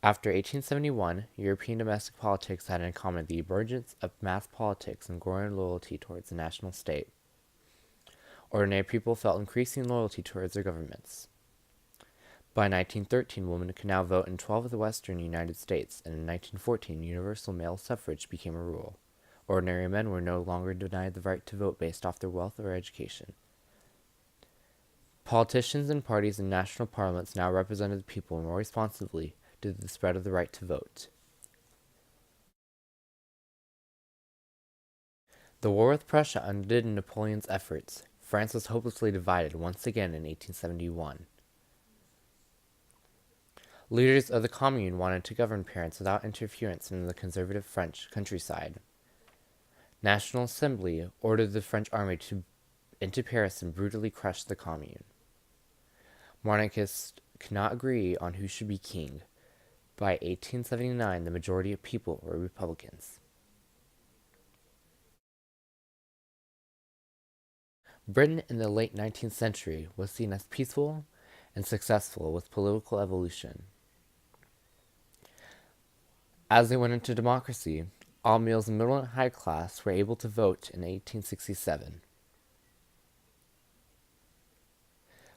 After 1871, European domestic politics had in common the emergence of mass politics and growing loyalty towards the national state. Ordinary people felt increasing loyalty towards their governments. By 1913, women could now vote in 12 of the western United States, and in 1914, universal male suffrage became a rule. Ordinary men were no longer denied the right to vote based off their wealth or education. Politicians and parties in national parliaments now represented the people more responsibly due to the spread of the right to vote. The war with Prussia undid Napoleon's efforts. France was hopelessly divided once again in 1871. Leaders of the Commune wanted to govern Paris without interference from the conservative French countryside. National Assembly ordered the French army into Paris and brutally crush the Commune. Monarchists could not agree on who should be king. By 1879, the majority of people were Republicans. Britain in the late 19th century was seen as peaceful and successful with political evolution. As they went into democracy, all males in middle and high class were able to vote in 1867.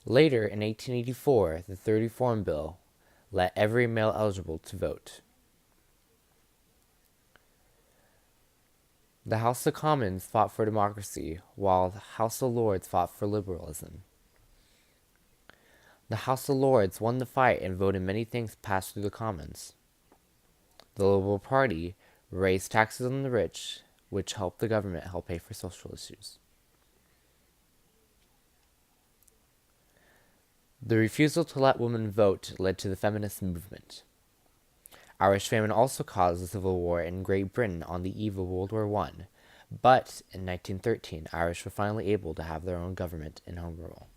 Later, in 1884, the Third Reform Bill let every male eligible to vote. The House of Commons fought for democracy, while the House of Lords fought for liberalism. The House of Lords won the fight and voted many things passed through the Commons. The Liberal Party raised taxes on the rich, which helped the government help pay for social issues. The refusal to let women vote led to the feminist movement. Irish famine also caused a civil war in Great Britain on the eve of World War I, but in 1913, Irish were finally able to have their own government and home rule.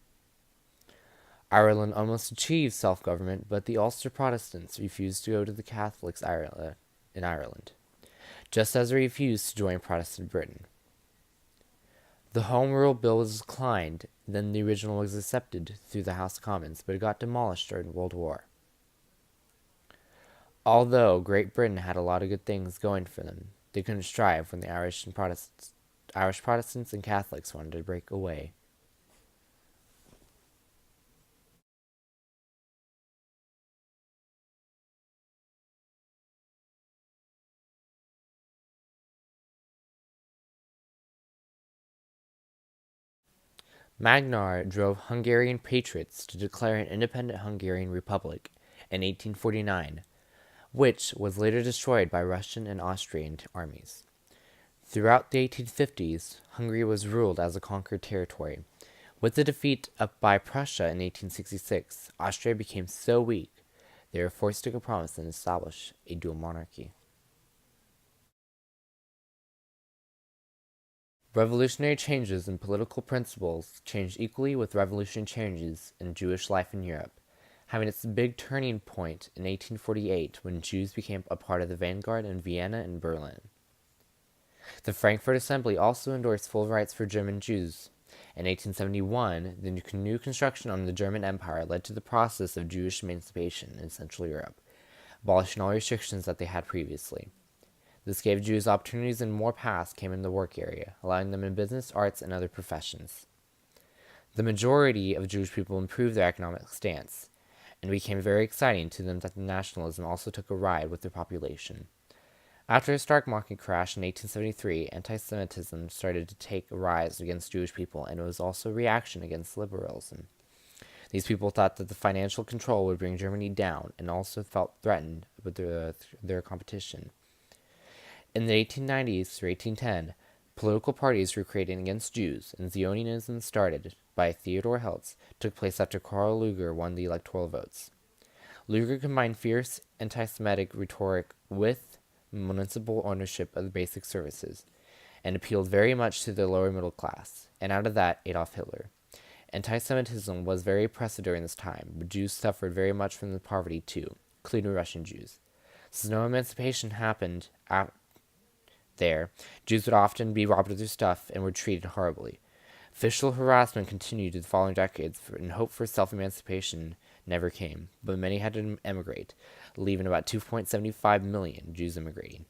Ireland almost achieved self-government, but the Ulster Protestants refused to go to the Catholics in Ireland, just as they refused to join Protestant Britain. The Home Rule Bill was declined, then the original was accepted through the House of Commons, but it got demolished during World War. Although Great Britain had a lot of good things going for them, they couldn't strive when the Irish Protestants and Catholics wanted to break away. Magnar drove Hungarian patriots to declare an independent Hungarian republic in 1849, which was later destroyed by Russian and Austrian armies. Throughout the 1850s, Hungary was ruled as a conquered territory. With the defeat by Prussia in 1866, Austria became so weak they were forced to compromise and establish a dual monarchy. Revolutionary changes in political principles changed equally with revolutionary changes in Jewish life in Europe, having its big turning point in 1848 when Jews became a part of the vanguard in Vienna and Berlin. The Frankfurt Assembly also endorsed full rights for German Jews. In 1871, the new construction on the German Empire led to the process of Jewish emancipation in Central Europe, abolishing all restrictions that they had previously. This gave Jews opportunities and more paths came in the work area, allowing them in business, arts, and other professions. The majority of Jewish people improved their economic stance, and it became very exciting to them that the nationalism also took a ride with their population. After a stock market crash in 1873, anti-Semitism started to take a rise against Jewish people, and it was also a reaction against liberalism. These people thought that the financial control would bring Germany down, and also felt threatened with their competition. In the 1890s through 1810, political parties were created against Jews, and Zionism, started by Theodor Herzl, took place after Karl Lueger won the electoral votes. Lueger combined fierce anti-Semitic rhetoric with municipal ownership of the basic services, and appealed very much to the lower middle class, and out of that, Adolf Hitler. Anti-Semitism was very oppressive during this time, but Jews suffered very much from the poverty too, including Russian Jews. Since no emancipation happened there, Jews would often be robbed of their stuff and were treated horribly. Official harassment continued in the following decades, and hope for self-emancipation never came, but many had to emigrate, leaving about 2.75 million Jews immigrating.